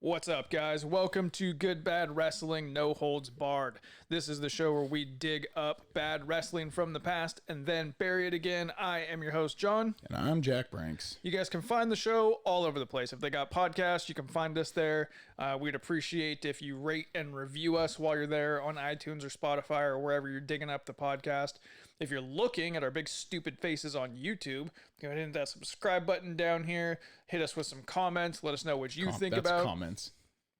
What's up, guys? Welcome to Good Bad Wrestling No Holds Barred. This is the show where we dig up bad wrestling from the past and then bury it again. I am your host, John. And I'm Jack Branks. You guys can find the show all over the place. If they got podcasts, you can find us there. We'd appreciate if you rate and review us while you're there on iTunes or Spotify or wherever you're digging up the podcast. If you're looking at our big stupid faces on YouTube, go ahead and hit that subscribe button down here. Hit us with some comments. Let us know what you think about. Comments.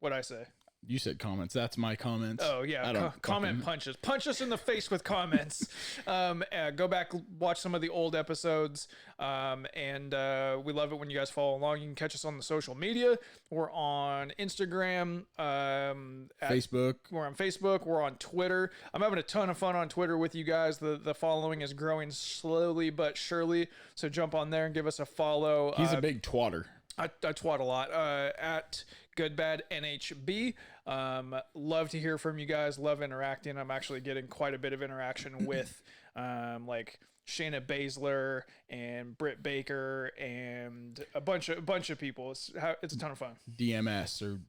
What'd I say? You said comments. That's my comments. Oh, yeah. Comment punches. Punch us in the face with comments. Go back, watch some of the old episodes. And we love it when you guys follow along. You can catch us on the social media. We're on Instagram. Facebook. We're on Facebook. We're on Twitter. I'm having a ton of fun on Twitter with you guys. The following is growing slowly but surely. So jump on there and give us a follow. He's a big twatter. I twat a lot at GoodBadNHB. Love to hear from you guys. Love interacting. I'm actually getting quite a bit of interaction with like Shayna Baszler and Britt Baker and a bunch of people. It's a ton of fun. DMS or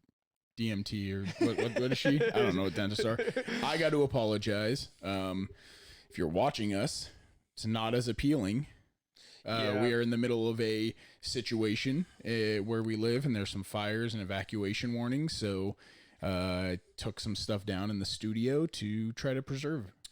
DMT or what is she? I don't know what dentists are. I got to apologize. If you're watching us, it's not as appealing. We are in the middle of a situation where we live, and there's some fires and evacuation warnings. So took some stuff down in the studio to try to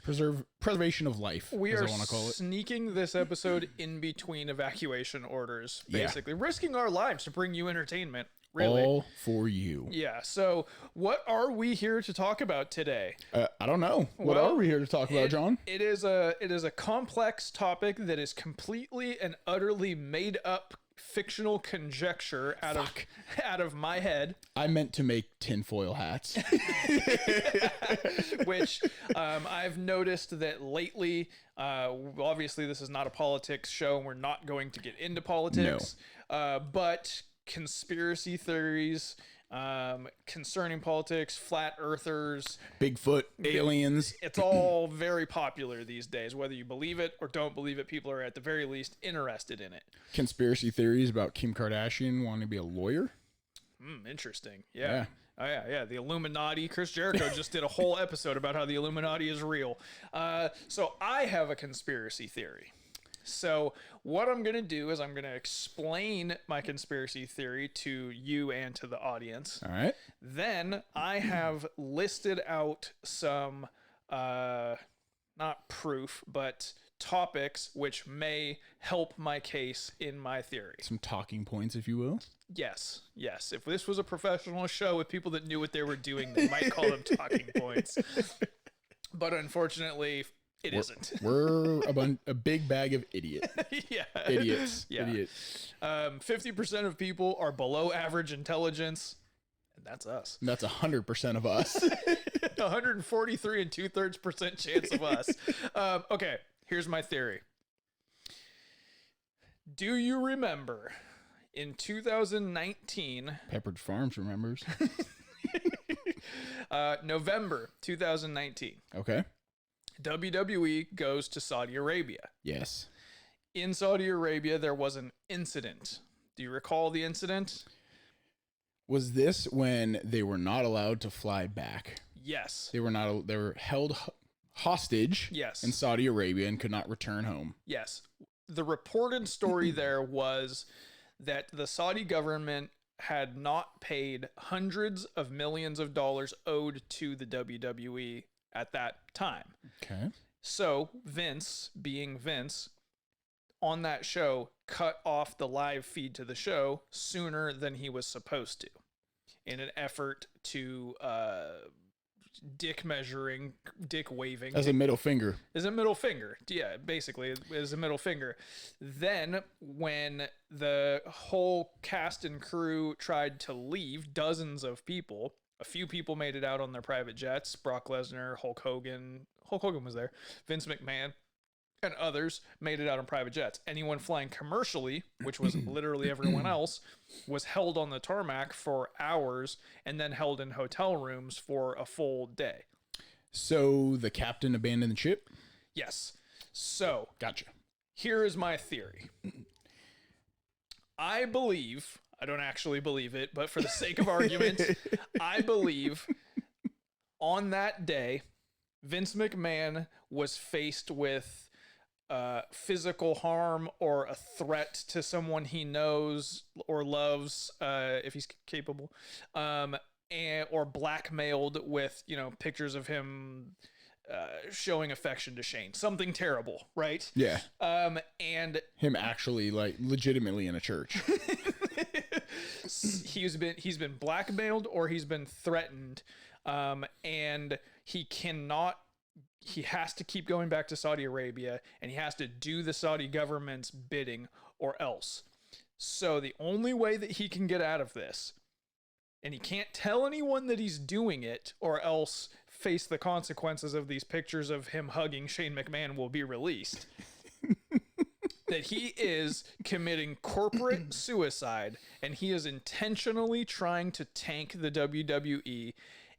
preservation of life. We are sneaking this episode in between evacuation orders, basically risking our lives to bring you entertainment. Really. All for you. Yeah. So what are we here to talk about today? I don't know. What are we here to talk about, John? It is a complex topic that is completely and utterly made up fictional conjecture out of my head. I meant to make tinfoil hats. Which I've noticed that lately, obviously this is not a politics show and we're not going to get into politics. No. But conspiracy theories concerning politics, flat earthers, Bigfoot, aliens. It's all very popular these days. Whether you believe it or don't believe it, people are at the very least interested in it. Conspiracy theories about Kim Kardashian wanting to be a lawyer. Interesting. Yeah. Oh, yeah. The Illuminati. Chris Jericho just did a whole episode about how the Illuminati is real. So I have a conspiracy theory. So what I'm going to do is I'm going to explain my conspiracy theory to you and to the audience. All right. Then I have listed out some, not proof, but topics which may help my case in my theory. Some talking points, if you will. Yes. If this was a professional show with people that knew what they were doing, they might call them talking points. But unfortunately, it isn't. We're a big bag of idiots. Yeah. Idiots. Yeah. Idiots. 50% of people are below average intelligence, and that's us. And that's 100% of us. 143 and 2/3% chance of us. Okay, here's my theory. Do you remember in 2019? Pepperidge Farms remembers. November 2019. Okay. WWE goes to Saudi Arabia. Yes. In Saudi Arabia, there was an incident. Do you recall the incident? Was this when they were not allowed to fly back? Yes. They were held hostage. Yes. In Saudi Arabia and could not return home. Yes. The reported story there was that the Saudi government had not paid hundreds of millions of dollars owed to the WWE at that time. Okay. So Vince, being Vince, on that show, cut off the live feed to the show sooner than he was supposed to in an effort to dick waving. As a middle finger. As a middle finger. Yeah, basically, as a middle finger. Then, when the whole cast and crew tried to leave, dozens of people, a few people made it out on their private jets. Brock Lesnar, Hulk Hogan was there. Vince McMahon and others made it out on private jets. Anyone flying commercially, which was literally everyone else, was held on the tarmac for hours and then held in hotel rooms for a full day. So the captain abandoned the ship? Yes. So, gotcha. Here is my theory. I believe I don't actually believe it, but for the sake of argument, I believe on that day, Vince McMahon was faced with physical harm or a threat to someone he knows or loves, if he's capable, or blackmailed with, pictures of him showing affection to Shane. Something terrible, right? Yeah. And him actually like legitimately in a church. he's been blackmailed or he's been threatened, and he has to keep going back to Saudi Arabia, and he has to do the Saudi government's bidding or else. So the only way that he can get out of this, and he can't tell anyone that he's doing it or else face the consequences of these pictures of him hugging Shane McMahon will be released, that he is committing corporate suicide, and he is intentionally trying to tank the WWE,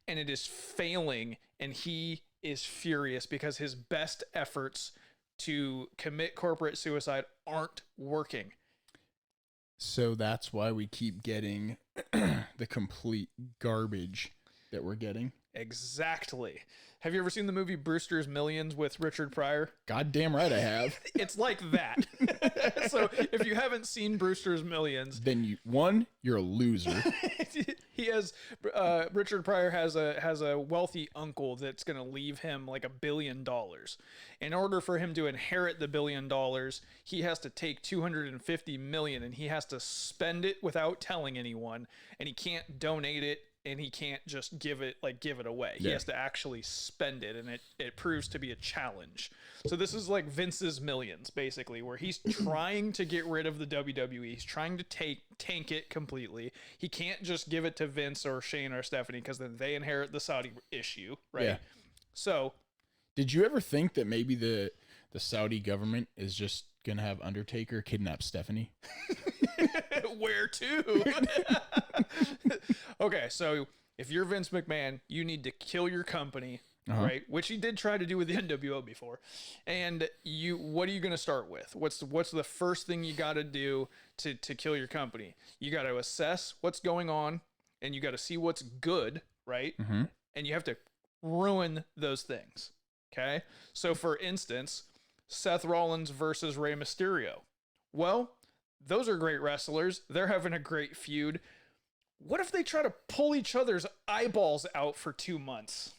and it is failing, and he is furious because his best efforts to commit corporate suicide aren't working. So that's why we keep getting the complete garbage that we're getting. Exactly. Have you ever seen the movie Brewster's Millions with Richard Pryor? Goddamn right I have. It's like that. So if you haven't seen Brewster's Millions, then you're a loser. He has Richard Pryor has a wealthy uncle that's going to leave him like $1 billion. In order for him to inherit the $1 billion, he has to take $250 million and he has to spend it without telling anyone, and he can't donate it. And he can't just give it away. He has to actually spend it, and it proves to be a challenge. So this is like Vince's Millions, basically, where he's trying to get rid of the WWE. He's trying to tank it completely. He can't just give it to Vince or Shane or Stephanie because then they inherit the Saudi issue, right? Yeah. So, did you ever think that maybe the Saudi government is just gonna have Undertaker kidnap Stephanie? Where to? Okay, so if you're Vince McMahon, you need to kill your company, right? Which he did try to do with the NWO before. And what are you going to start with? What's the first thing you got to do to kill your company? You got to assess what's going on, and you got to see what's good, right? Mm-hmm. And you have to ruin those things. Okay? So for instance, Seth Rollins versus Rey Mysterio. Well, those are great wrestlers. They're having a great feud. What if they try to pull each other's eyeballs out for 2 months?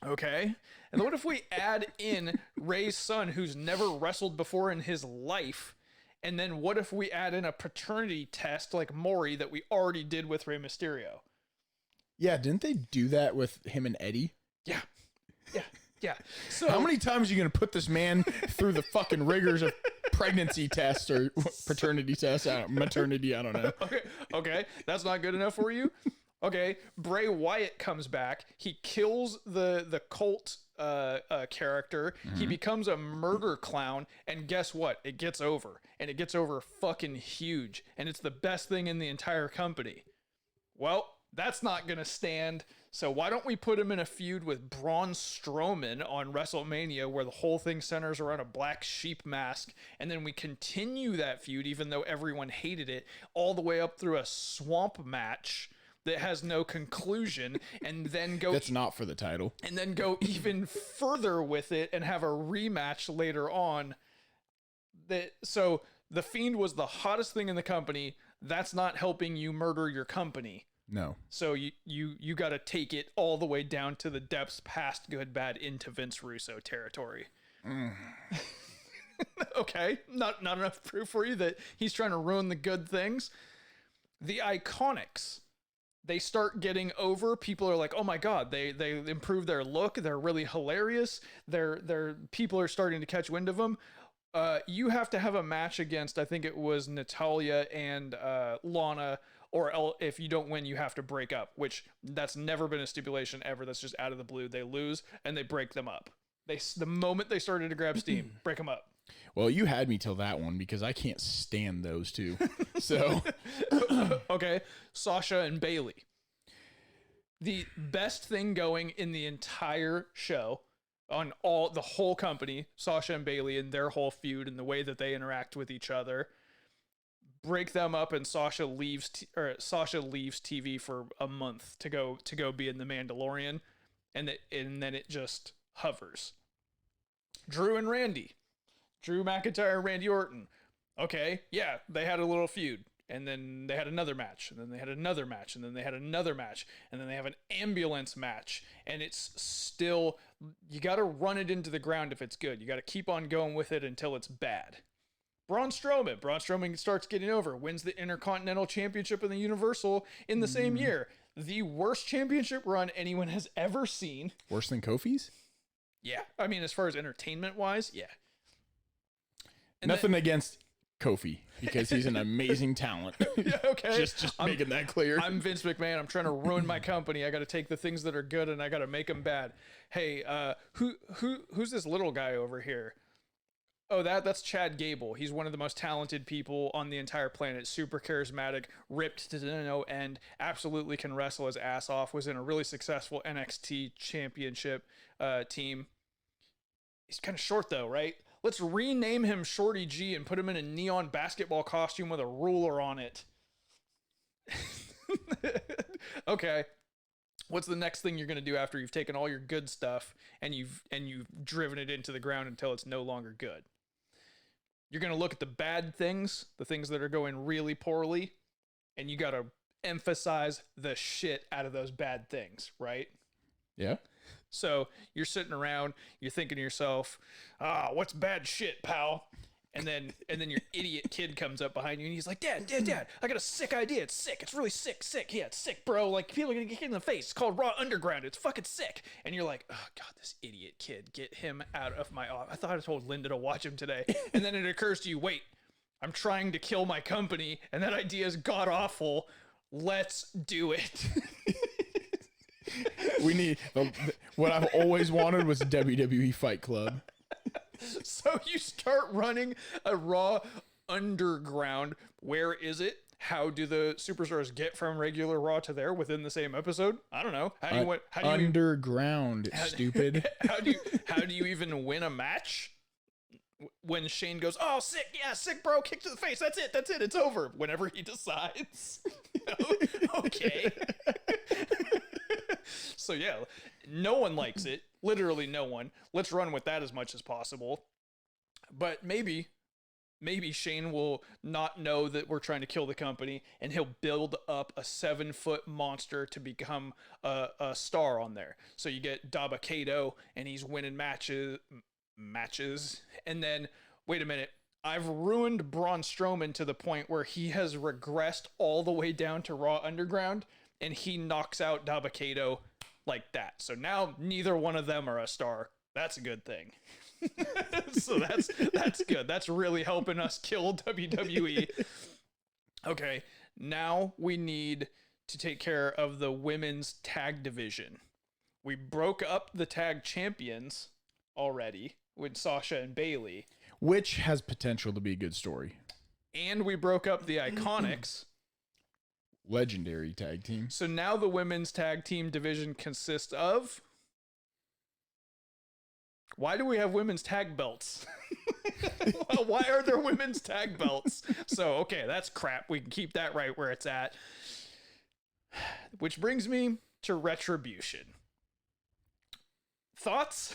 Okay. And what if we add in Ray's son, who's never wrestled before in his life? And then what if we add in a paternity test like Maury that we already did with Rey Mysterio? Yeah. Didn't they do that with him and Eddie? Yeah. Yeah. Yeah. So how many times are you going to put this man through the fucking rigors of pregnancy test or paternity test? Maternity, I don't know. Okay. That's not good enough for you? Okay. Bray Wyatt comes back. He kills the cult character. Mm-hmm. He becomes a murder clown. And guess what? It gets over. And it gets over fucking huge. And it's the best thing in the entire company. Well, that's not going to stand. So why don't we put him in a feud with Braun Strowman on WrestleMania, where the whole thing centers around a black sheep mask, and then we continue that feud, even though everyone hated it, all the way up through a swamp match that has no conclusion, and then go... That's not for the title. And then go even further with it and have a rematch later on. So The Fiend was the hottest thing in the company. That's not helping you murder your company. No. So you got to take it all the way down to the depths, past good, bad, into Vince Russo territory. Okay, not enough proof for you that he's trying to ruin the good things. The Iconics, they start getting over. People are like, oh my god, they improve their look. They're really hilarious. Their people are starting to catch wind of them. You have to have a match against, I think it was Natalya and Lana. Or if you don't win, you have to break up, which that's never been a stipulation ever. That's just out of the blue. They lose and they break them up. The moment they started to grab steam, break them up. Well, you had me till that one because I can't stand those two. So, okay, Sasha and Bailey. The best thing going in the entire show on the whole company, Sasha and Bailey and their whole feud and the way that they interact with each other. break them up, and Sasha leaves TV for a month to go be in the Mandalorian, and then it just hovers. Drew McIntyre, Randy Orton. Okay, yeah, they had a little feud, and then they had another match, and then they had another match, and then they had another match, and then they have an ambulance match, and it's still, you got to run it into the ground if it's good. You got to keep on going with it until it's bad. Braun Strowman starts getting over, wins the Intercontinental Championship and the Universal in the same year. The worst championship run anyone has ever seen. Worse than Kofi's? Yeah. I mean, as far as entertainment-wise, yeah. And Nothing against Kofi, because he's an amazing talent. Yeah, okay. Just making that clear. I'm Vince McMahon. I'm trying to ruin my company. I got to take the things that are good and I got to make them bad. Hey, who's this little guy over here? Oh, that's Chad Gable. He's one of the most talented people on the entire planet. Super charismatic, ripped to no end, absolutely can wrestle his ass off, was in a really successful NXT championship team. He's kind of short though, right? Let's rename him Shorty G and put him in a neon basketball costume with a ruler on it. Okay. What's the next thing you're going to do after you've taken all your good stuff and you've driven it into the ground until it's no longer good? You're going to look at the bad things, the things that are going really poorly, and you got to emphasize the shit out of those bad things, right? Yeah. So you're sitting around, you're thinking to yourself, what's bad shit, pal? And then your idiot kid comes up behind you and he's like, Dad, I got a sick idea. It's sick. It's really sick. Yeah, it's sick, bro. Like, people are going to get hit in the face. It's called Raw Underground. It's fucking sick. And you're like, oh, God, this idiot kid. Get him out of my office. I thought I told Linda to watch him today. And then it occurs to you, wait, I'm trying to kill my company, and that idea is god-awful. Let's do it. We need... what I've always wanted was a WWE Fight Club. So you start running a Raw Underground. Where is it? How do the superstars get from regular Raw to there within the same episode? I don't know. How do you Underground, stupid. How do you even win a match? When Shane goes, oh, sick, yeah, sick, bro, kick to the face. That's it. It's over. Whenever he decides. Okay. So yeah, no one likes it. Literally no one. Let's run with that as much as possible. But maybe Shane will not know that we're trying to kill the company, and he'll build up a 7-foot monster to become a star on there. So you get Dabba-Kato, and he's winning matches. And then, wait a minute. I've ruined Braun Strowman to the point where he has regressed all the way down to Raw Underground, and he knocks out Dabba-Kato like that. So now neither one of them are a star. That's a good thing. So that's good. That's really helping us kill WWE. Okay, now we need to take care of the women's tag division. We broke up the tag champions already with Sasha and Bayley, which has potential to be a good story. And we broke up the Iconics. Legendary tag team. So now the women's tag team division consists of... Why do we have women's tag belts? Why are there women's tag belts? So, okay, that's crap. We can keep that right where it's at. Which brings me to Retribution. Thoughts?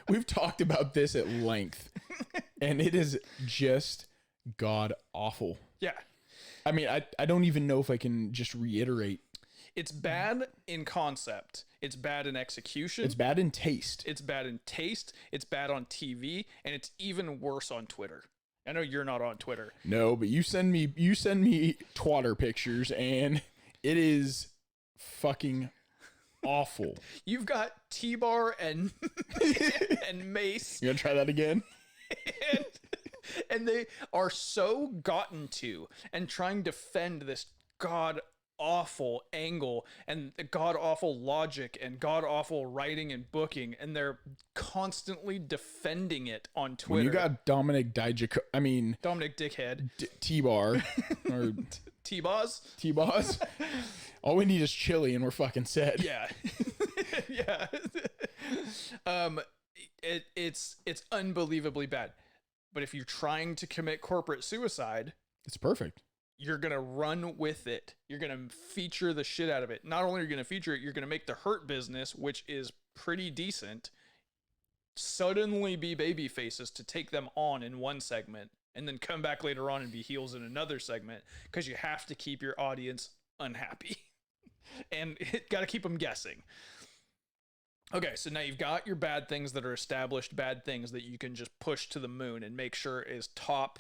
We've talked about this at length, and it is just god awful. Yeah. I mean, I don't even know if I can just reiterate. It's bad in concept. It's bad in execution. It's bad in taste. It's bad in taste. It's bad on TV, and it's even worse on Twitter. I know you're not on Twitter. No, but you send me twatter pictures, and it is fucking awful. You've got T-Bar and Mace. You gonna try that again? And they are so gotten to and trying to defend this god-awful angle and god-awful logic and god-awful writing and booking, and they're constantly defending it on Twitter. When you got Dominic Dickhead, T-Bar, or T-Boz. All we need is chili and we're fucking set. Yeah. Yeah. It's unbelievably bad. But if you're trying to commit corporate suicide, It's perfect. you're going to run with it. You're going to feature the shit out of it. Not only are you going to feature it, you're going to make the Hurt Business, which is pretty decent, suddenly be baby faces to take them on in one segment and then come back later on and be heels in another segment, because you have to keep your audience unhappy and got to keep them guessing. Okay, so now you've got your bad things that are established bad things that you can just push to the moon and make sure is top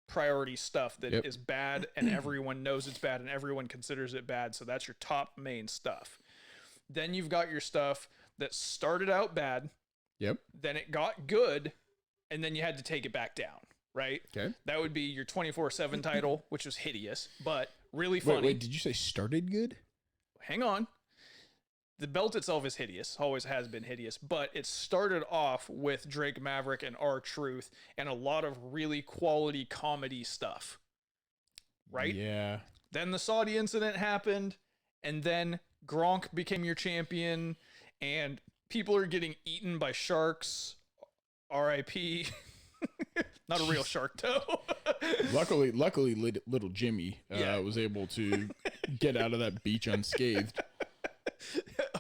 priority stuff that is bad and everyone knows it's bad and everyone considers it bad. So that's your top main stuff. Then you've got your stuff that started out bad. Yep. Then it got good, and then you had to take it back down, right? Okay. That would be your 24/7 title, which was hideous, but really funny. Wait, did you say started good? Hang on. The belt itself is hideous, always has been hideous, but it started off with Drake Maverick and R-Truth and a lot of really quality comedy stuff, right? Yeah. Then the Saudi incident happened, and then Gronk became your champion, and people are getting eaten by sharks. R.I.P. Not a real shark, though. Luckily, little Jimmy was able to get out of that beach unscathed.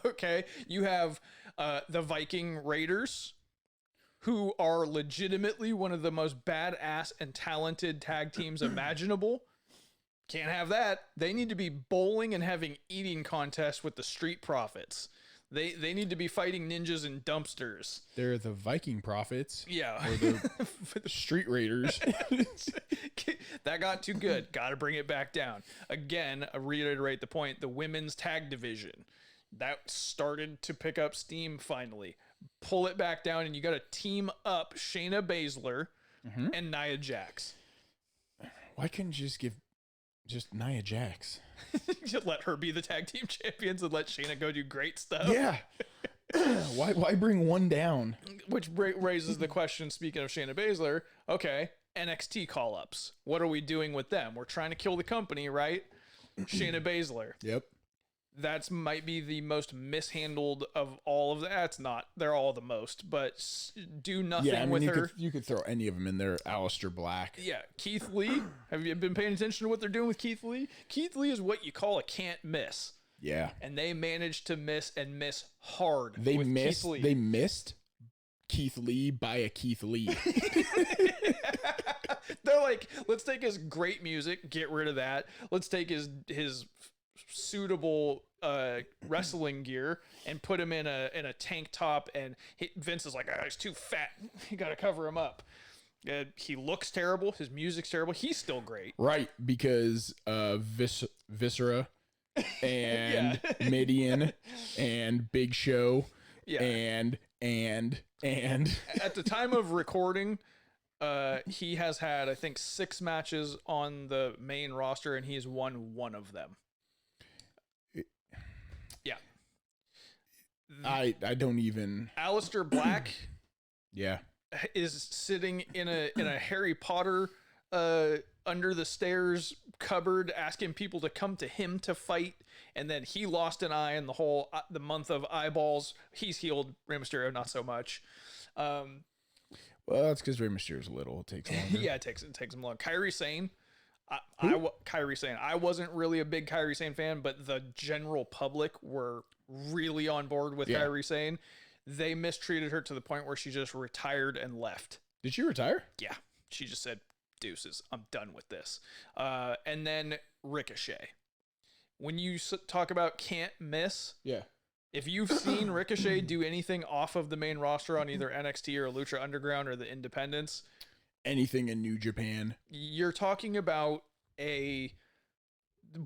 Okay, you have the Viking Raiders, who are legitimately one of the most badass and talented tag teams imaginable. Can't have that. They need to be bowling and having eating contests with the Street Profits. They need to be fighting ninjas in dumpsters. They're the Viking Prophets. Yeah. Or the Street Raiders. That got too good. Got to bring it back down. Again, I reiterate the point, the women's tag division. That started to pick up steam finally. Pull it back down, and you got to team up Shayna Baszler and Nia Jax. Why couldn't you just give just Nia Jax? Just let her be the tag team champions and let Shayna go do great stuff. Yeah. Why bring one down? Which raises the question, speaking of Shayna Baszler, okay, NXT call-ups. What are we doing with them? We're trying to kill the company, right? Shayna Baszler. Yep. That's might be the most mishandled of all of that. It's not. They're all the most, but do nothing with her. You could throw any of them in there. Aleister Black. Yeah. Keith Lee. Have you been paying attention to what they're doing with Keith Lee? Keith Lee is what you call a can't miss. Yeah. And they managed to miss and miss hard. They missed Keith Lee by a Keith Lee. They're like, let's take his great music, get rid of that. Let's take his suitable wrestling gear and put him in a tank top, and Vince is like, he's too fat, you gotta cover him up. He looks terrible, his music's terrible, he's still great, right? Because Viscera and Midian and Big Show and at the time of recording, he has had I think 6 matches on the main roster, and he has won 1 of them. Yeah. I don't even. Aleister Black Yeah. is sitting in a Harry Potter under the stairs cupboard asking people to come to him to fight, and then he lost an eye in the month of eyeballs. He's healed. Rey Mysterio not so much. Well, that's because Rey Mysterio's little. It takes longer. Yeah, it takes him long. Kairi Sane. Kairi Sane. I wasn't really a big Kairi Sane fan, but the general public were really on board with Kairi Sane. They mistreated her to the point where she just retired and left. Did she retire? Yeah. She just said, deuces, I'm done with this. And then Ricochet. When you talk about can't miss, if you've seen Ricochet do anything off of the main roster on either NXT or Lucha Underground or the Independents, anything in New Japan, you're talking about a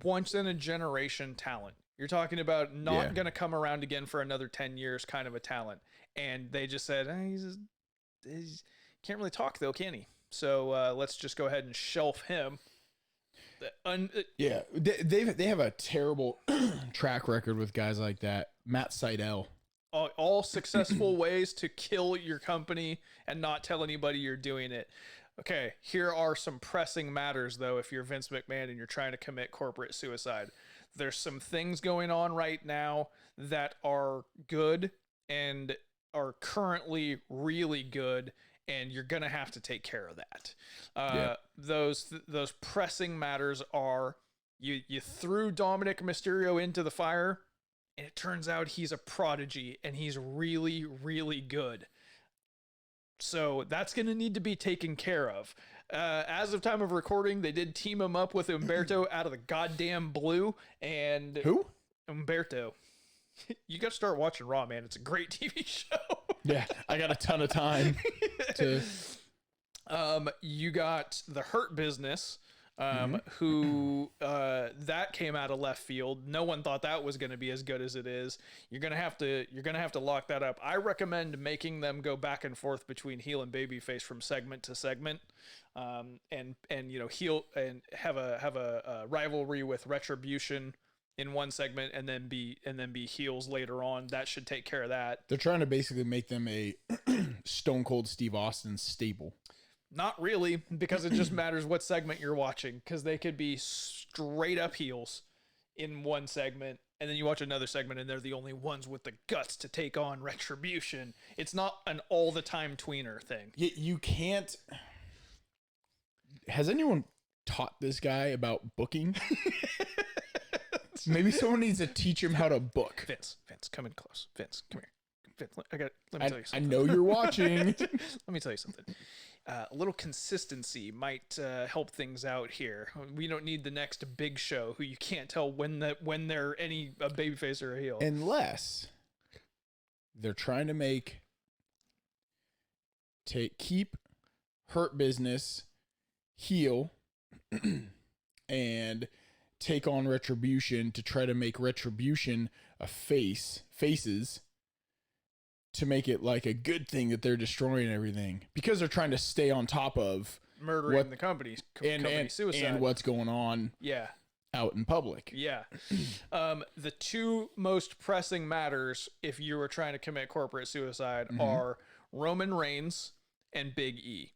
once in a generation talent. You're talking about not going to come around again for another 10 years kind of a talent. And they just said, he can't really talk though, can he? So let's just go ahead and shelf him. They have a terrible track record with guys like that. Matt Sydal. All successful ways to kill your company and not tell anybody you're doing it. Okay, here are some pressing matters, though, if you're Vince McMahon and you're trying to commit corporate suicide. There's some things going on right now that are good and are currently really good and you're gonna have to take care of that. Those pressing matters are you threw Dominic Mysterio into the fire, and it turns out he's a prodigy and he's really, really good. So that's going to need to be taken care of. As of time of recording, they did team him up with Umberto out of the goddamn blue. And who? Umberto. You got to start watching Raw, man. It's a great TV show. Yeah, I got a ton of time to. You got the Hurt Business. Who that came out of left field. No one thought that was going to be as good as it is. You're gonna have to lock that up. I recommend making them go back and forth between heel and babyface from segment to segment, and heel and have a rivalry with Retribution in one segment, and then be heels later on. That should take care of that. They're trying to basically make them a Stone Cold Steve Austin stable. Not really, because it just matters what segment you're watching, because they could be straight up heels in one segment, and then you watch another segment and they're the only ones with the guts to take on Retribution. It's not an all the time tweener thing. You can't. Has anyone taught this guy about booking? Maybe someone needs to teach him how to book. Vince, come in close. Vince, come here. Vince, let me tell you something. I know you're watching. Let me tell you something. A little consistency might help things out here. We don't need the next big show who you can't tell when they're a babyface or a heel. Unless they're trying to keep Hurt Business heel and take on Retribution to try to make Retribution a faces. To make it like a good thing that they're destroying everything, because they're trying to stay on top of murdering the company suicide and what's going on out in public. The two most pressing matters if you were trying to commit corporate suicide are Roman Reigns and Big E.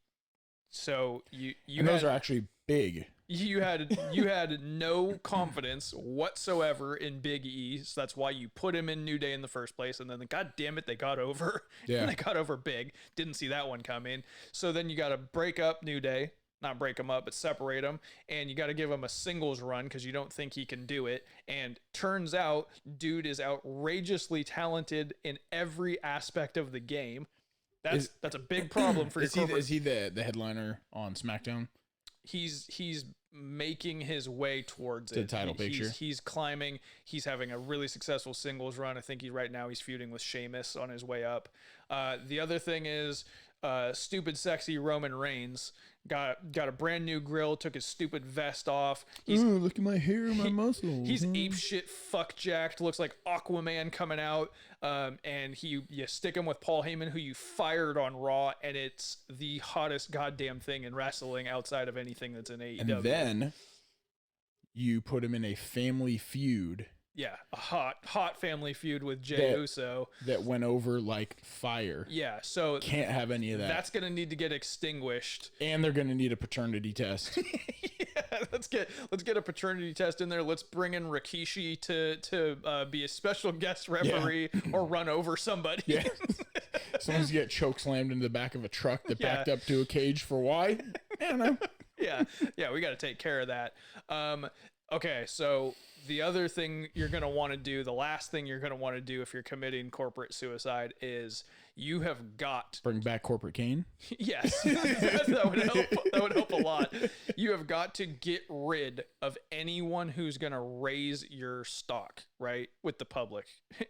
So those are actually big. You had no confidence whatsoever in Big E, so that's why you put him in New Day in the first place, and then god damn it, they got over. Yeah. They got over big. Didn't see that one coming. So then you got to break up New Day, not break them up, but separate them, and you got to give him a singles run because you don't think he can do it. And turns out, dude is outrageously talented in every aspect of the game. That's a big problem for your Is he the headliner on SmackDown? He's making his way towards the title picture. He's climbing. He's having a really successful singles run. I think he's feuding with Sheamus on his way up. The other thing is stupid sexy Roman Reigns got a brand new grill, took his stupid vest off. Look at my hair and my muscles. He's ape shit fuck jacked, looks like Aquaman coming out. And you stick him with Paul Heyman, who you fired on Raw, and it's the hottest goddamn thing in wrestling outside of anything that's in AEW. And then you put him in a family feud. Yeah, a hot family feud with Jey Uso. That went over like fire. Yeah, so can't have any of that. That's going to need to get extinguished. And they're going to need a paternity test. Yeah, let's get a paternity test in there. Let's bring in Rikishi to be a special guest referee or run over somebody. Yeah. Someone's get choke slammed into the back of a truck that backed up to a cage for why? I don't know. Yeah, we got to take care of that. Okay, so the other thing you're going to want to do, the last thing you're going to want to do if you're committing corporate suicide is you have got... Bring back Corporate Kane? Yes, that would help. That would help a lot. You have got to get rid of anyone who's going to raise your stock, right, with the public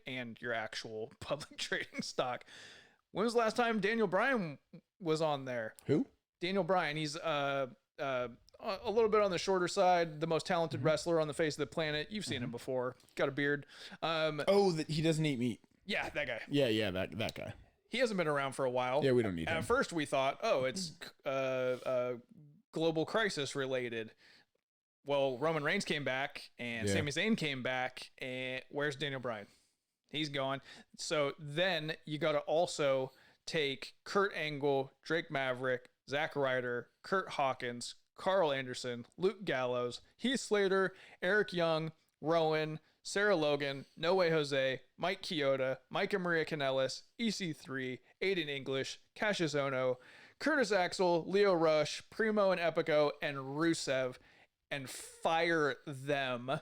and your actual public trading stock. When was the last time Daniel Bryan was on there? Who? Daniel Bryan. He's a little bit on the shorter side, the most talented wrestler on the face of the planet. You've seen him before. Got a beard. He doesn't eat meat. Yeah, that guy. Yeah, that guy. He hasn't been around for a while. Yeah, we don't need him. At first, we thought, it's global crisis related. Well, Roman Reigns came back, and Sami Zayn came back, and where's Daniel Bryan? He's gone. So then you got to also take Kurt Angle, Drake Maverick, Zack Ryder, Kurt Hawkins, Carl Anderson, Luke Gallows, Heath Slater, Eric Young, Rowan, Sarah Logan, No Way Jose, Mike Chioda, Mike and Maria Kanellis, EC3, Aiden English, Cassius Ohno, Curtis Axel, Leo Rush, Primo and Epico, and Rusev, and fire them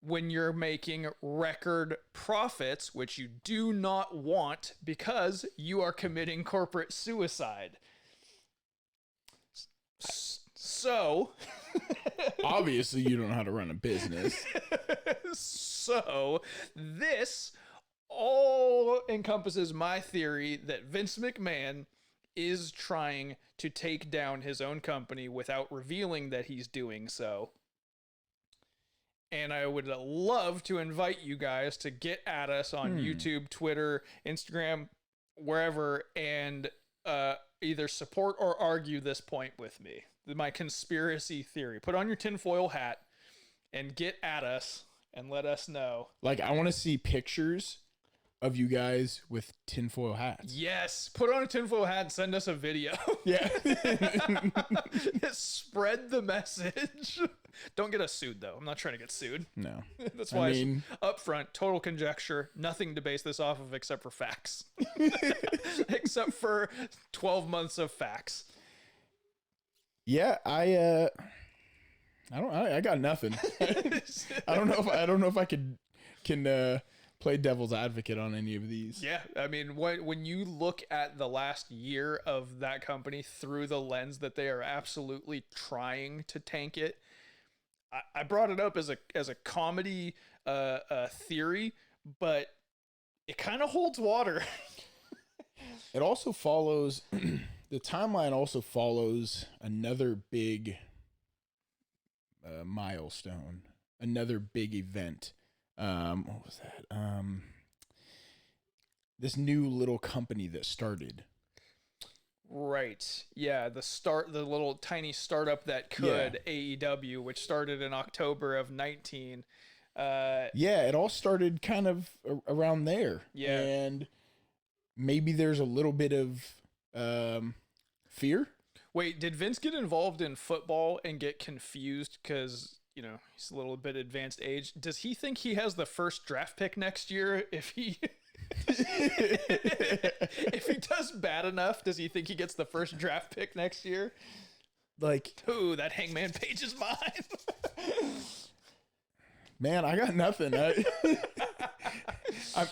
when you're making record profits, which you do not want because you are committing corporate suicide. So, obviously, you don't know how to run a business. So, this all encompasses my theory that Vince McMahon is trying to take down his own company without revealing that he's doing so. And I would love to invite you guys to get at us on YouTube, Twitter, Instagram, wherever, and either support or argue this point with me. My conspiracy theory. Put on your tinfoil hat and get at us and let us know. Like, I want to see pictures of you guys with tinfoil hats. Yes. Put on a tinfoil hat and send us a video. Yeah. Spread the message. Don't get us sued, though. I'm not trying to get sued. No. That's why up front, total conjecture, nothing to base this off of except for facts. Except for 12 months of facts. Yeah, I got nothing. I don't know if I can play devil's advocate on any of these. Yeah, I mean, when you look at the last year of that company through the lens that they are absolutely trying to tank it, I brought it up as a comedy theory, but it kind of holds water. It also follows the timeline. Also follows another big milestone, another big event. What was that? This new little company that started. Right. Yeah, the little tiny startup that could, AEW, which started in October of 19. Yeah, it all started kind of around there. Yeah. And maybe there's a little bit of fear. Wait, did Vince get involved in football and get confused because, you know, he's a little bit advanced age? Does he think he has the first draft pick next year if he if he does bad enough? Does he think he gets the first draft pick next year? Like, ooh, that Hangman Page is mine. Man, I got nothing.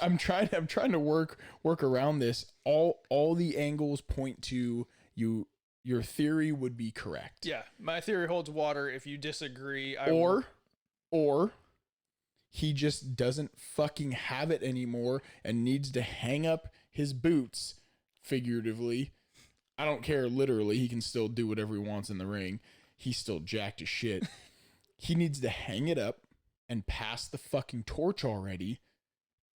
I'm trying to work around this. All the angles point to you. Your theory would be correct. Yeah, my theory holds water. If you disagree, or he just doesn't fucking have it anymore and needs to hang up his boots, figuratively. I don't care, literally. He can still do whatever he wants in the ring. He's still jacked as shit. He needs to hang it up and pass the fucking torch already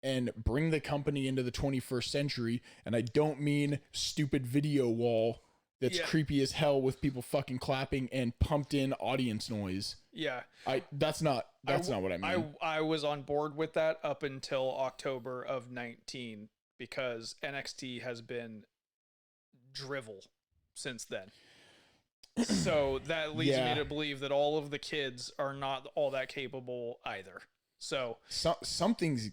and bring the company into the 21st century. And I don't mean stupid video wall that's creepy as hell with people fucking clapping and pumped in audience noise. Yeah. That's not what I mean. I was on board with that up until October of 19 because NXT has been drivel since then. So that leads me to believe that all of the kids are not all that capable either. So something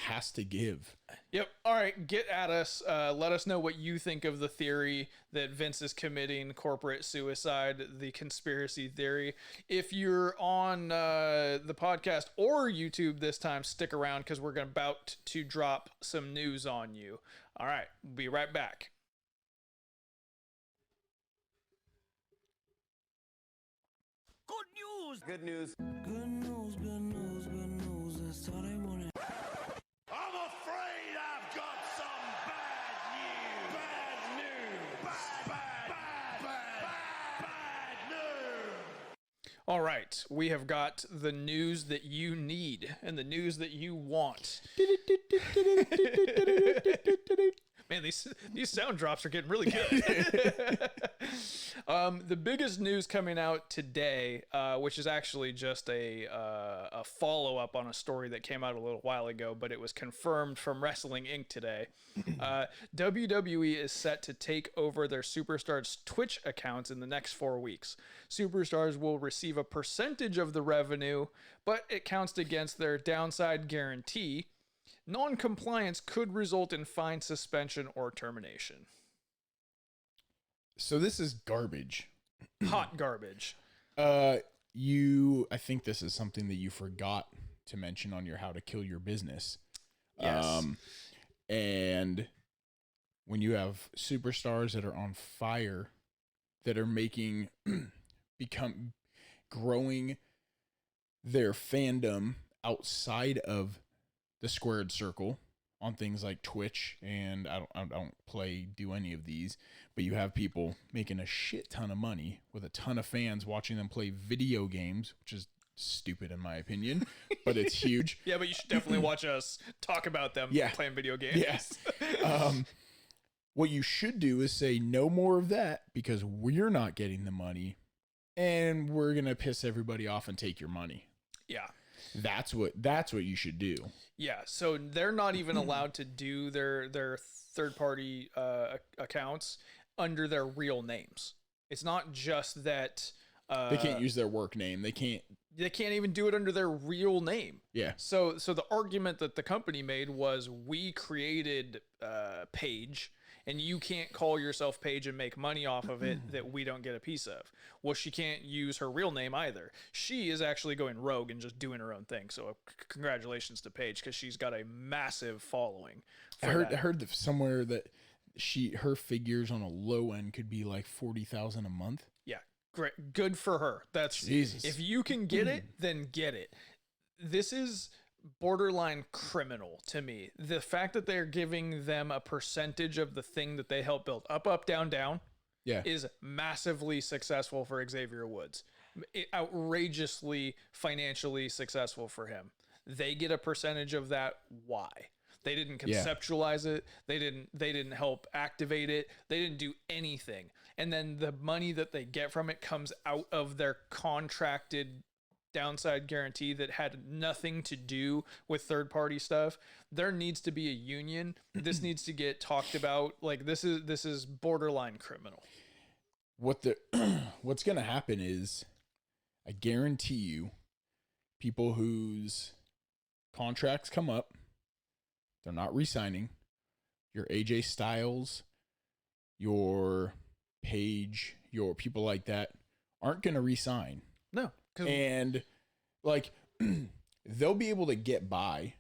has to give. Yep. All right. Get at us. Let us know what you think of the theory that Vince is committing corporate suicide, the conspiracy theory. If you're on the podcast or YouTube this time, stick around because we're about to drop some news on you. All right. We'll be right back. Good news. Good news. Good news. Good news. That's all I wanted. I'm afraid I've got some bad news. Bad news. Bad news. All right. We have got the news that you need and the news that you want. Man, these sound drops are getting really good. The biggest news coming out today, which is actually just a follow-up on a story that came out a little while ago, but it was confirmed from Wrestling Inc. today. WWE is set to take over their superstars' Twitch accounts in the next 4 weeks. Superstars will receive a percentage of the revenue, but it counts against their downside guarantee. Non-compliance could result in fine, suspension, or termination. So this is garbage. Hot garbage. I think this is something that you forgot to mention on your How to Kill Your Business. Yes. And when you have superstars that are on fire, that are growing their fandom outside of the squared circle on things like Twitch, and I don't do any of these, but you have people making a shit ton of money with a ton of fans watching them play video games, which is stupid in my opinion, but it's huge. Yeah, but you should definitely watch us talk about them playing video games. Yes. What you should do is say no more of that, because we're not getting the money and we're going to piss everybody off and take your money. Yeah. That's what you should do. Yeah, so they're not even allowed to do their third-party accounts under their real names. It's not just that they can't use their work name. They can't even do it under their real name. Yeah. So the argument that the company made was, we created Paige, and you can't call yourself Paige and make money off of it that we don't get a piece of. Well, she can't use her real name either. She is actually going rogue and just doing her own thing. So congratulations to Paige, because she's got a massive following. I heard somewhere that her figures on a low end could be like 40,000 a month. Yeah, great, good for her. That's Jesus. If you can get it, then get it. This is borderline criminal to me. The fact that they're giving them a percentage of the thing that they helped build up, down, down, is massively successful for Xavier Woods. Outrageously financially successful for him. They get a percentage of that. Why? They didn't conceptualize it. They didn't help activate it. They didn't do anything. And then the money that they get from it comes out of their contracted downside guarantee that had nothing to do with third-party stuff. There needs to be a union. This needs to get talked about. Like, this is borderline criminal. What's going to happen is, I guarantee you, people whose contracts come up, they're not re-signing. Your AJ Styles, your Paige, your people like that aren't going to re-sign. No. And like, they'll be able to get by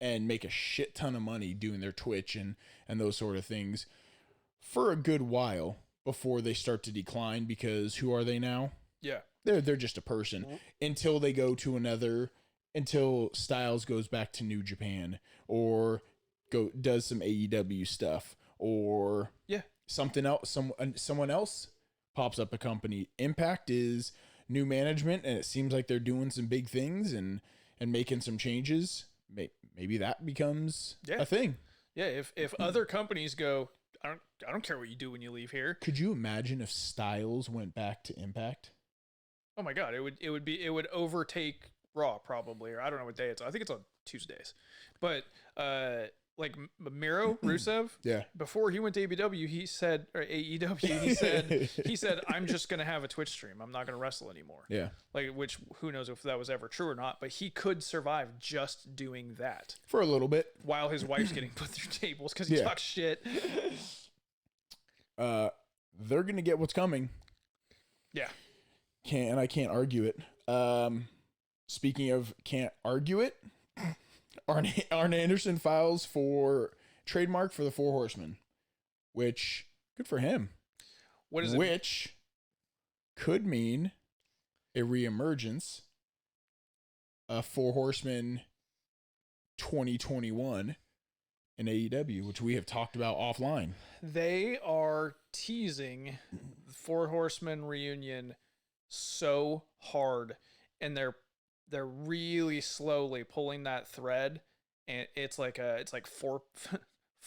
and make a shit ton of money doing their Twitch and those sort of things for a good while before they start to decline, because who are they now? Yeah. They're just a person until they go to until Styles goes back to New Japan or does some AEW stuff, or something else. Someone else pops up a company. Impact is new management, and it seems like they're doing some big things and making some changes. Maybe that becomes a thing. Yeah, if other companies go, I don't care what you do when you leave here. Could you imagine if Styles went back to Impact? Oh my God, it would overtake Raw probably, or I don't know what day it's on. I think it's on Tuesdays. But like Miro, Rusev, before he went to AEW, he said, or AEW, he said, I'm just gonna have a Twitch stream. I'm not gonna wrestle anymore. Yeah. Like, which, who knows if that was ever true or not, but he could survive just doing that for a little bit while his wife's getting put through tables because he talks shit. They're gonna get what's coming. Yeah. I can't argue it. Speaking of can't argue it, Arn Anderson files for trademark for the Four Horsemen, which, good for him. What is it? Which could mean a reemergence of Four Horsemen 2021 in AEW, which we have talked about offline. They are teasing the Four Horsemen reunion so hard, and they're really slowly pulling that thread, and it's like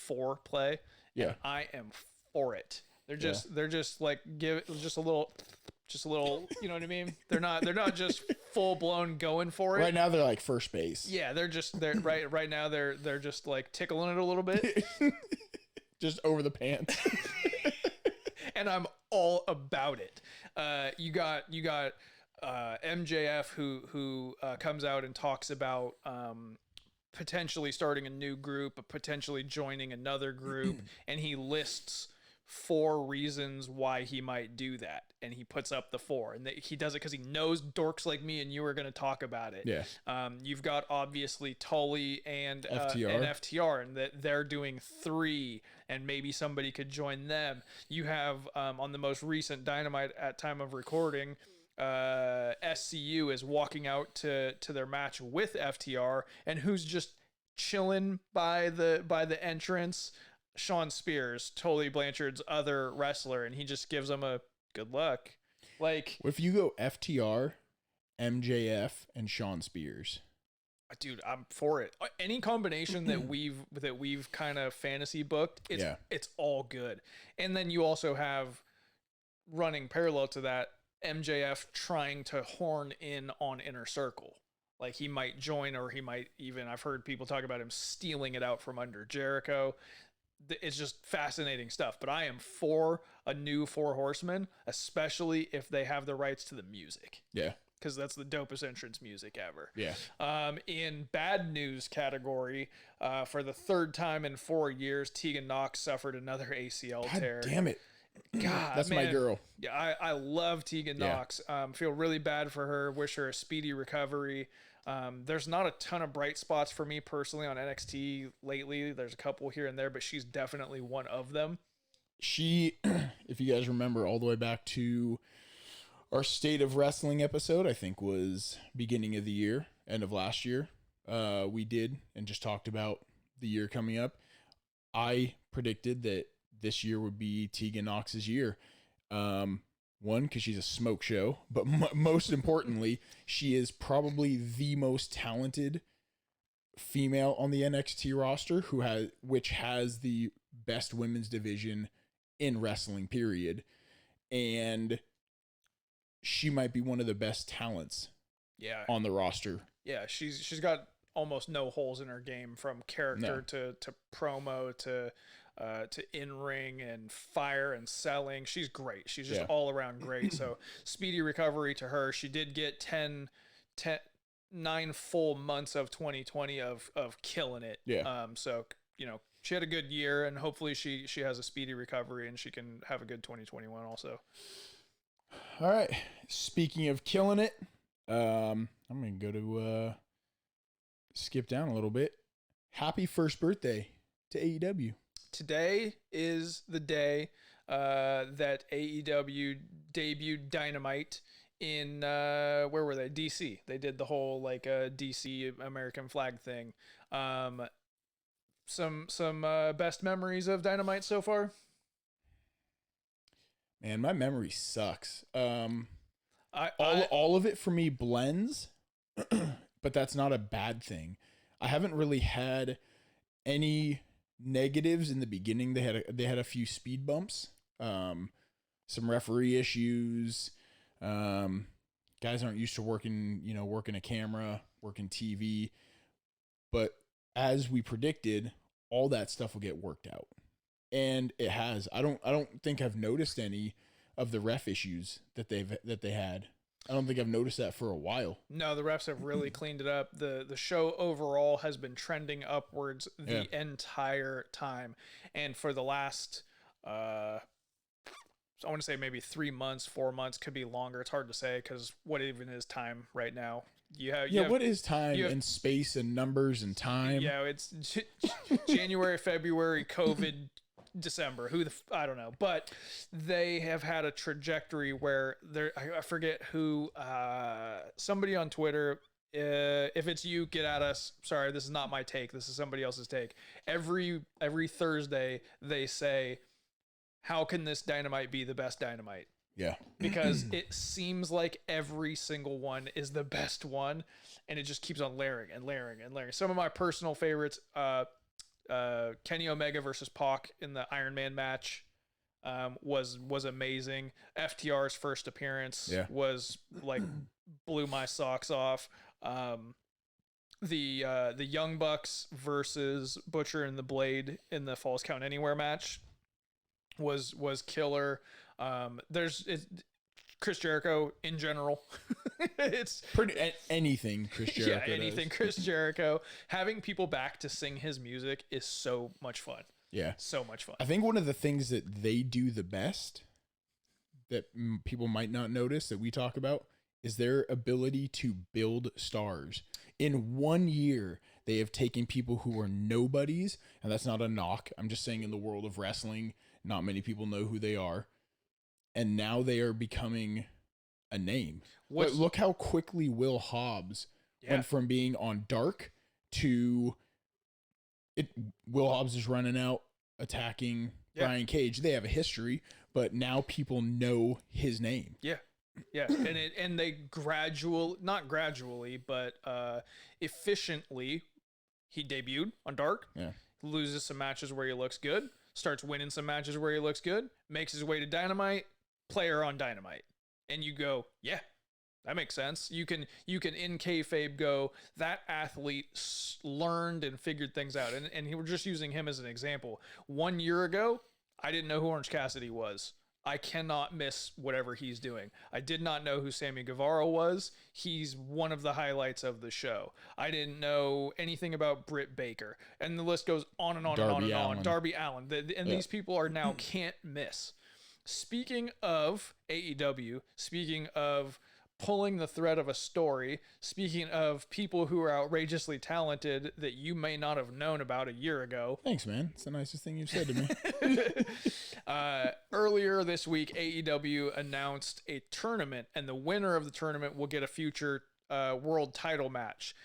foreplay. Yeah, and I am for it. They're just like give just a little, you know what I mean? They're not just full blown going for it. Right now they're like first base. Yeah, they're right now they're just like tickling it a little bit. Just over the pants. And I'm all about it. You got MJF who comes out and talks about potentially starting a new group, potentially joining another group, and he lists 4 reasons why he might do that, and he puts up the 4, and he does it because he knows dorks like me and you are going to talk about it. Yeah. You've got obviously Tully and FTR. FTR, and that they're doing 3, and maybe somebody could join them. You have on the most recent Dynamite at time of recording, SCU is walking out to their match with FTR, and who's just chilling by the entrance? Shawn Spears, Tully Blanchard's other wrestler, and he just gives them a good luck. Like, What if you go FTR, MJF, and Shawn Spears? dude, I'm for it. Any combination that we've kind of fantasy booked, it's all good. And then you also have, running parallel to that, MJF trying to horn in on Inner Circle. Like, he might join, or he might even, I've heard people talk about him stealing it out from under Jericho. It's just fascinating stuff. But I am for a new 4 Horsemen, especially if they have the rights to the music. Yeah. Because that's the dopest entrance music ever. Yeah. In bad news category, for the 3rd time in 4 years, Tegan Nox suffered another ACL tear. Damn it. God, That's man. my girl. Yeah, I love Tegan Nox. Feel really bad for her. Wish her a speedy recovery. There's not a ton of bright spots for me personally on NXT lately. There's a couple here and there, but she's definitely one of them. She, if you guys remember all the way back to our State of Wrestling episode, I think was beginning of the year, end of last year, we did and just talked about the year coming up. I predicted that this year would be Tegan Nox's year. One, because she's a smoke show, but most importantly, she is probably the most talented female on the NXT roster, which has the best women's division in wrestling, period. And she might be one of the best talents on the roster. Yeah, she's got almost no holes in her game, from character to promo to in-ring and fire and selling. She's great. She's just all around great. So speedy recovery to her. She did get 9 full months of 2020 of killing it. Yeah. So, she had a good year, and hopefully she has a speedy recovery and she can have a good 2021 also. All right. Speaking of killing it, I'm going to go to skip down a little bit. Happy first birthday to AEW. Today is the day that AEW debuted Dynamite in where were they? DC. They did the whole DC American flag thing. Some best memories of Dynamite so far? Man, my memory sucks. All of it for me blends, but that's not a bad thing. I haven't really had any negatives in the beginning. They had a few speed bumps, some referee issues. Guys aren't used to working a camera, working TV, but as we predicted, all that stuff will get worked out, and it has. I don't think I've noticed any of the ref issues that they had. I don't think I've noticed that for a while. No, the refs have really cleaned it up. The show overall has been trending upwards the entire time. And for the last, I want to say maybe 3 months, 4 months, could be longer. It's hard to say because what even is time right now? What is time and space and numbers and time? Yeah, it's January, February, COVID, December. I don't know, but they have had a trajectory where I forget who, somebody on Twitter, if it's you, get at us. Sorry, this is not my take. This is somebody else's take. Every Thursday they say, how can this Dynamite be the best Dynamite? Yeah. Because it seems like every single one is the best one, and it just keeps on layering and layering and layering. Some of my personal favorites, Kenny Omega versus Pac in the Iron Man match, was amazing. FTR's first appearance was blew my socks off. The Young Bucks versus Butcher and the Blade in the Falls Count Anywhere match was killer. Chris Jericho in general. It's pretty anything Chris Jericho. Yeah, anything Chris Jericho. Having people back to sing his music is so much fun. Yeah. So much fun. I think one of the things that they do the best that people might not notice that we talk about is their ability to build stars. In 1 year, they have taken people who were nobodies, and that's not a knock. I'm just saying in the world of wrestling, not many people know who they are. And now they are becoming a name. Look how quickly Will Hobbs went from being on Dark to Will Hobbs is running out, attacking Brian Cage. They have a history, but now people know his name. Yeah. Yeah. And they not gradually, but efficiently, he debuted on Dark. Yeah. Loses some matches where he looks good, starts winning some matches where he looks good, makes his way to Dynamite, player on Dynamite. And you go, yeah, that makes sense. You can in kayfabe go, that athlete learned and figured things out. And we're just using him as an example. 1 year ago, I didn't know who Orange Cassidy was. I cannot miss whatever he's doing. I did not know who Sammy Guevara was. He's one of the highlights of the show. I didn't know anything about Britt Baker. And the list goes on and on and on and on. Darby Allin. These people are now can't miss. Speaking of AEW, speaking of pulling the thread of a story, speaking of people who are outrageously talented that you may not have known about a year ago. Thanks, man. It's the nicest thing you've said to me. Earlier this week, AEW announced a tournament, and the winner of the tournament will get a future world title match.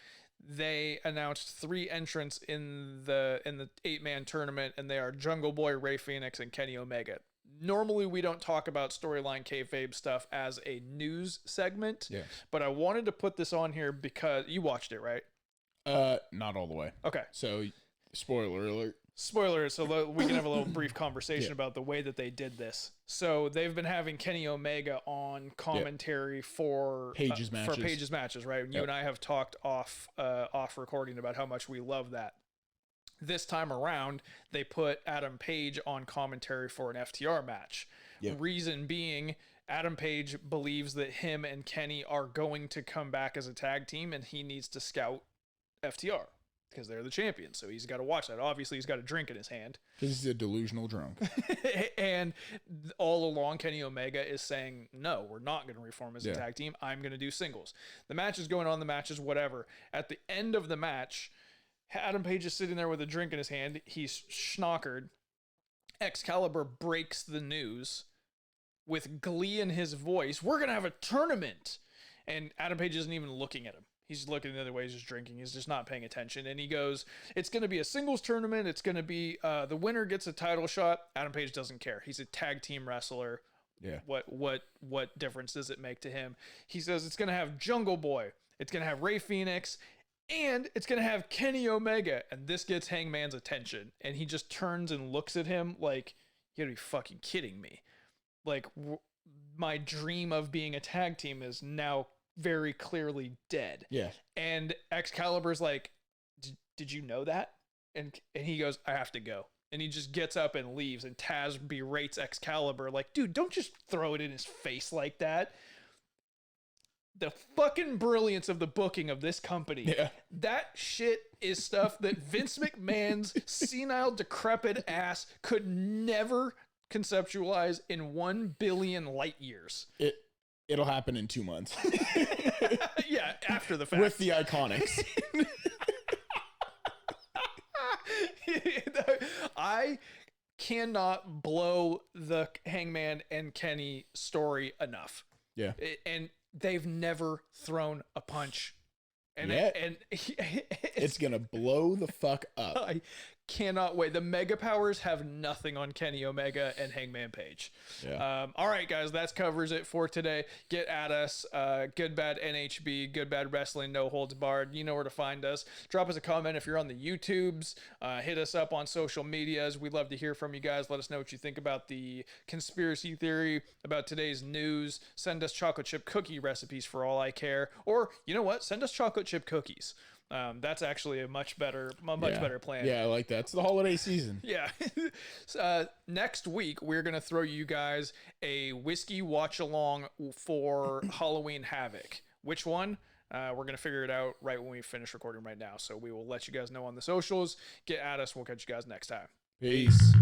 They announced 3 entrants in the 8-man tournament, and they are Jungle Boy, Rey Fenix, and Kenny Omega. Normally, we don't talk about storyline kayfabe stuff as a news segment, but I wanted to put this on here because you watched it, right? Not all the way. Okay. So, spoiler alert. Spoiler, so we can have a little brief conversation about the way that they did this. So they've been having Kenny Omega on commentary for Page's matches, right? You and I have talked off recording about how much we love that. This time around, they put Adam Page on commentary for an FTR match. Reason being, Adam Page believes that him and Kenny are going to come back as a tag team, and he needs to scout FTR because they're the champions. So he's got to watch that. Obviously, he's got a drink in his hand. Because he's a delusional drunk. And all along, Kenny Omega is saying, no, we're not going to reform as a tag team. I'm going to do singles. The match is going on, the match is whatever. At the end of the match, Adam Page is sitting there with a drink in his hand. He's schnockered. Excalibur breaks the news with glee in his voice. We're going to have a tournament. And Adam Page isn't even looking at him. He's looking the other way. He's just drinking. He's just not paying attention. And he goes, it's going to be a singles tournament. It's going to be the winner gets a title shot. Adam Page doesn't care. He's a tag team wrestler. Yeah. What difference does it make to him? He says it's going to have Jungle Boy. It's going to have Rey Fenix. And it's going to have Kenny Omega. And this gets Hangman's attention. And he just turns and looks at him like, you gotta be fucking kidding me. Like, my dream of being a tag team is now very clearly dead. Yeah. And Excalibur's like, did you know that? And he goes, I have to go. And he just gets up and leaves. And Taz berates Excalibur like, dude, don't just throw it in his face like that. The fucking brilliance of the booking of this company. Yeah. That shit is stuff that Vince McMahon's senile, decrepit ass could never conceptualize in 1 billion light years. It'll happen in 2 months. Yeah, after the fact. With the Iconics. I cannot blow the Hangman and Kenny story enough. Yeah. And they've never thrown a punch. And it's going to blow the fuck up. I cannot wait. The Mega Powers have nothing on Kenny Omega and Hangman Page. Yeah. All right, guys, that covers it for today. Get at us. Good Bad NHB, Good Bad Wrestling, No Holds Barred. You know where to find us. Drop us a comment if you're on the YouTubes. Hit us up on social medias. We'd love to hear from you guys. Let us know what you think about the conspiracy theory, about today's news. Send us chocolate chip cookie recipes for all I care. Or, you know what? Send us chocolate chip cookies. That's actually a much better plan. Yeah, I like that. It's the holiday season. Yeah. Next week, we're going to throw you guys a whiskey watch along for Halloween Havoc. Which one? We're going to figure it out right when we finish recording right now. So we will let you guys know on the socials. Get at us. We'll catch you guys next time. Peace.